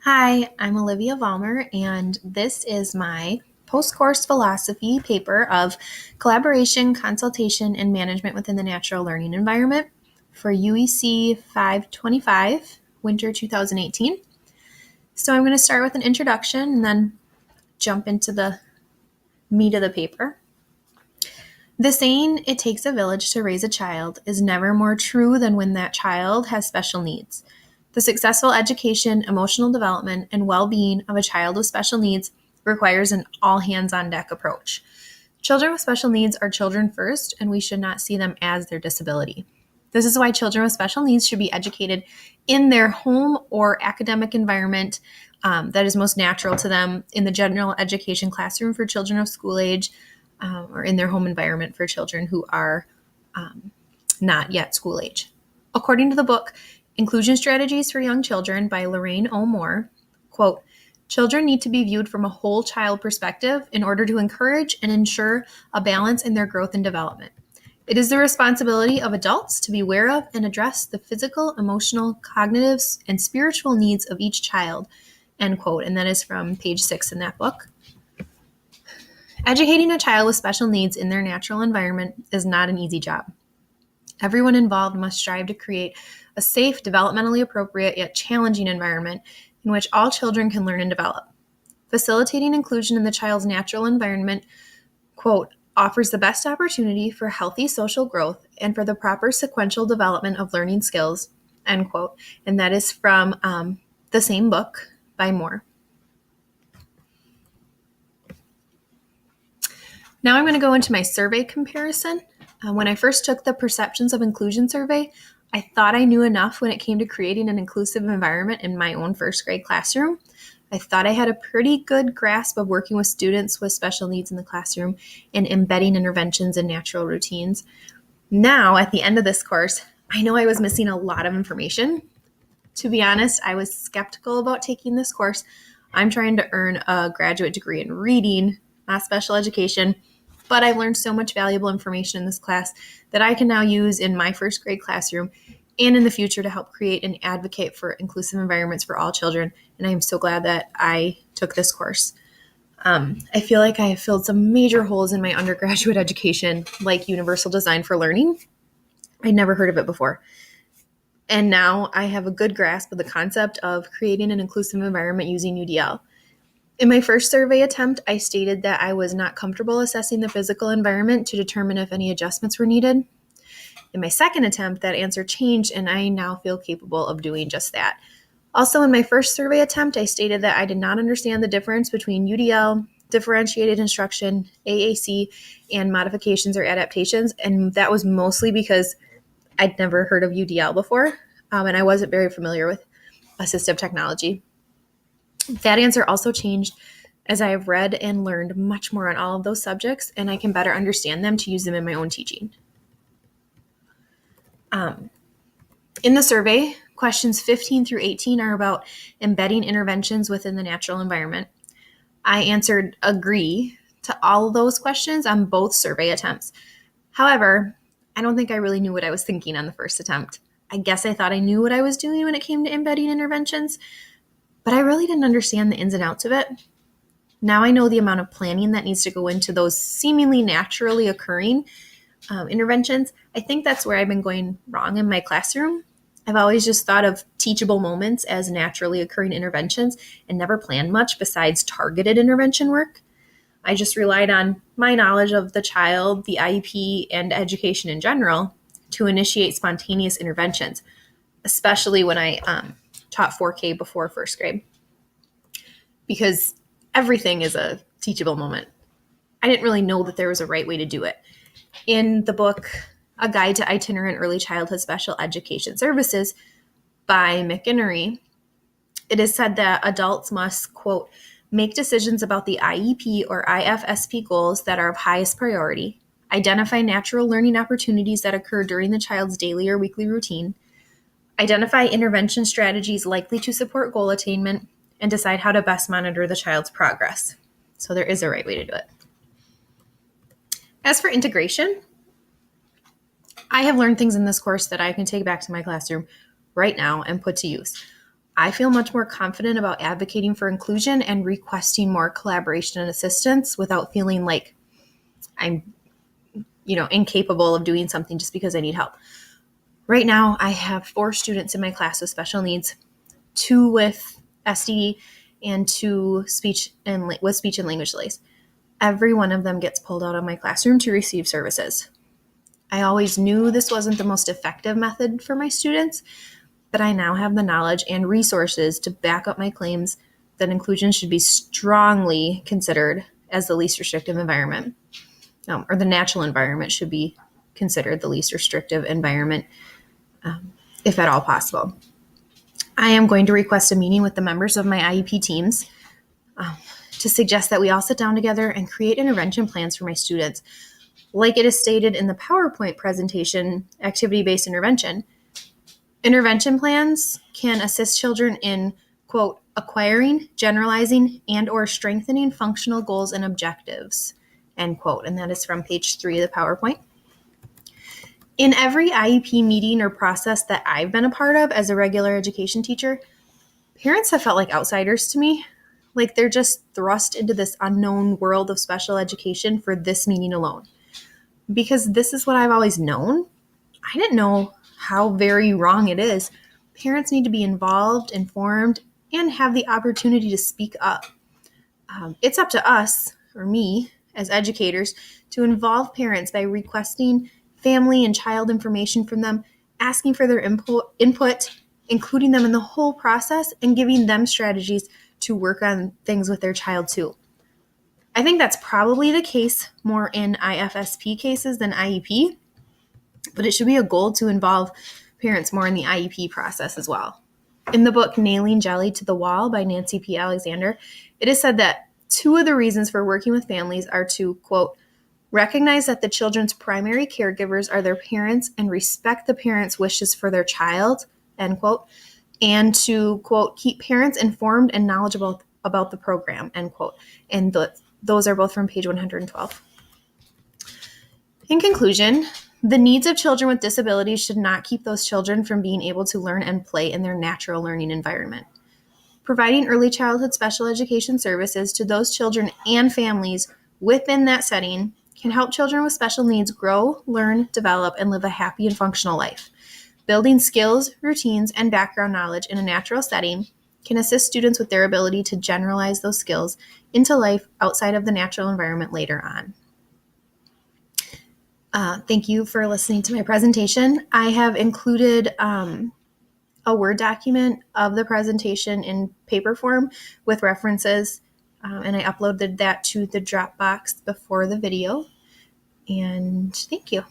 Hi, I'm Olivia-Vollmar, and this is my post-course philosophy paper of collaboration, consultation, and management within the natural learning environment for UEC 525, winter 2018. So I'm going to start with an introduction and then jump into the meat of the paper. The saying, "It takes a village to raise a child," is never more true than when that child has special needs. The successful education, emotional development, and well-being of a child with special needs requires an all-hands-on-deck approach. Children with special needs are children first, and we should not see them as their disability. This is why children with special needs should be educated in their home or academic environment that is most natural to them, in the general education classroom for children of school age, or in their home environment for children who are not yet school age. According to the book, Inclusion Strategies for Young Children by Lorraine O. Moore, quote, "Children need to be viewed from a whole child perspective in order to encourage and ensure a balance in their growth and development. It is the responsibility of adults to be aware of and address the physical, emotional, cognitive, and spiritual needs of each child," end quote. And that is from page 6 in that book. Educating a child with special needs in their natural environment is not an easy job. Everyone involved must strive to create a safe, developmentally appropriate, yet challenging environment in which all children can learn and develop. Facilitating inclusion in the child's natural environment, quote, "offers the best opportunity for healthy social growth and for the proper sequential development of learning skills," end quote. And that is from the same book by Moore. Now I'm going to go into my survey comparison. When I first took the Perceptions of Inclusion survey, I thought I knew enough when it came to creating an inclusive environment in my own first grade classroom. I thought I had a pretty good grasp of working with students with special needs in the classroom and embedding interventions in natural routines. Now, at the end of this course, I know I was missing a lot of information. To be honest, I was skeptical about taking this course. I'm trying to earn a graduate degree in reading, not special education, but I've learned so much valuable information in this class that I can now use in my first grade classroom and in the future to help create and advocate for inclusive environments for all children. And I am so glad that I took this course. I feel like I have filled some major holes in my undergraduate education, like universal design for learning. I'd never heard of it before. And now I have a good grasp of the concept of creating an inclusive environment using UDL. In my first survey attempt, I stated that I was not comfortable assessing the physical environment to determine if any adjustments were needed. In my second attempt, that answer changed, and I now feel capable of doing just that. Also, in my first survey attempt, I stated that I did not understand the difference between UDL, differentiated instruction, AAC, and modifications or adaptations, and that was mostly because I'd never heard of UDL before, and I wasn't very familiar with assistive technology. That answer also changed as I have read and learned much more on all of those subjects, and I can better understand them to use them in my own teaching. In the survey, questions 15 through 18 are about embedding interventions within the natural environment. I answered agree to all of those questions on both survey attempts. However, I don't think I really knew what I was thinking on the first attempt. I guess I thought I knew what I was doing when it came to embedding interventions, but I really didn't understand the ins and outs of it. Now I know the amount of planning that needs to go into those seemingly naturally occurring interventions. I think that's where I've been going wrong in my classroom. I've always just thought of teachable moments as naturally occurring interventions and never planned much besides targeted intervention work. I just relied on my knowledge of the child, the IEP, and education in general to initiate spontaneous interventions, especially when I taught 4K before first grade, because everything is a teachable moment. I didn't really know that there was a right way to do it. In the book, A Guide to Itinerant Early Childhood Special Education Services by McInerney, it is said that adults must, quote, "make decisions about the IEP or IFSP goals that are of highest priority, identify natural learning opportunities that occur during the child's daily or weekly routine, identify intervention strategies likely to support goal attainment, and decide how to best monitor the child's progress." So there is a right way to do it. As for integration, I have learned things in this course that I can take back to my classroom right now and put to use. I feel much more confident about advocating for inclusion and requesting more collaboration and assistance without feeling like I'm, incapable of doing something just because I need help. Right now, I have 4 students in my class with special needs, 2 with SD, and 2 with speech and language delays. Every one of them gets pulled out of my classroom to receive services. I always knew this wasn't the most effective method for my students, but I now have the knowledge and resources to back up my claims that inclusion should be strongly considered as the least restrictive environment, or the natural environment should be considered the least restrictive environment, if at all possible. I am going to request a meeting with the members of my IEP teams to suggest that we all sit down together and create intervention plans for my students. Like it is stated in the PowerPoint presentation, activity-based intervention, intervention plans can assist children in, quote, acquiring, generalizing, and or strengthening functional goals and objectives, end quote. And that is from page 3 of the PowerPoint. In every IEP meeting or process that I've been a part of as a regular education teacher, parents have felt like outsiders to me, like they're just thrust into this unknown world of special education for this meeting alone. Because this is what I've always known. I didn't know how very wrong it is. Parents need to be involved, informed, and have the opportunity to speak up. It's up to us, or me, as educators, to involve parents by requesting family and child information from them, asking for their input, including them in the whole process, and giving them strategies to work on things with their child too. I think that's probably the case more in IFSP cases than IEP, but it should be a goal to involve parents more in the IEP process as well. In the book Nailing Jelly to the Wall by Nancy P. Alexander, it is said that 2 of the reasons for working with families are to, quote, recognize that the children's primary caregivers are their parents and respect the parents' wishes for their child, end quote, and to, quote, keep parents informed and knowledgeable about the program, end quote. And those are both from page 112. In conclusion, the needs of children with disabilities should not keep those children from being able to learn and play in their natural learning environment. Providing early childhood special education services to those children and families within that setting can help children with special needs grow, learn, develop, and live a happy and functional life. Building skills, routines, and background knowledge in a natural setting can assist students with their ability to generalize those skills into life outside of the natural environment later on. Thank you for listening to my presentation. I have included a Word document of the presentation in paper form with references, and I uploaded that to the Dropbox before the video. And thank you.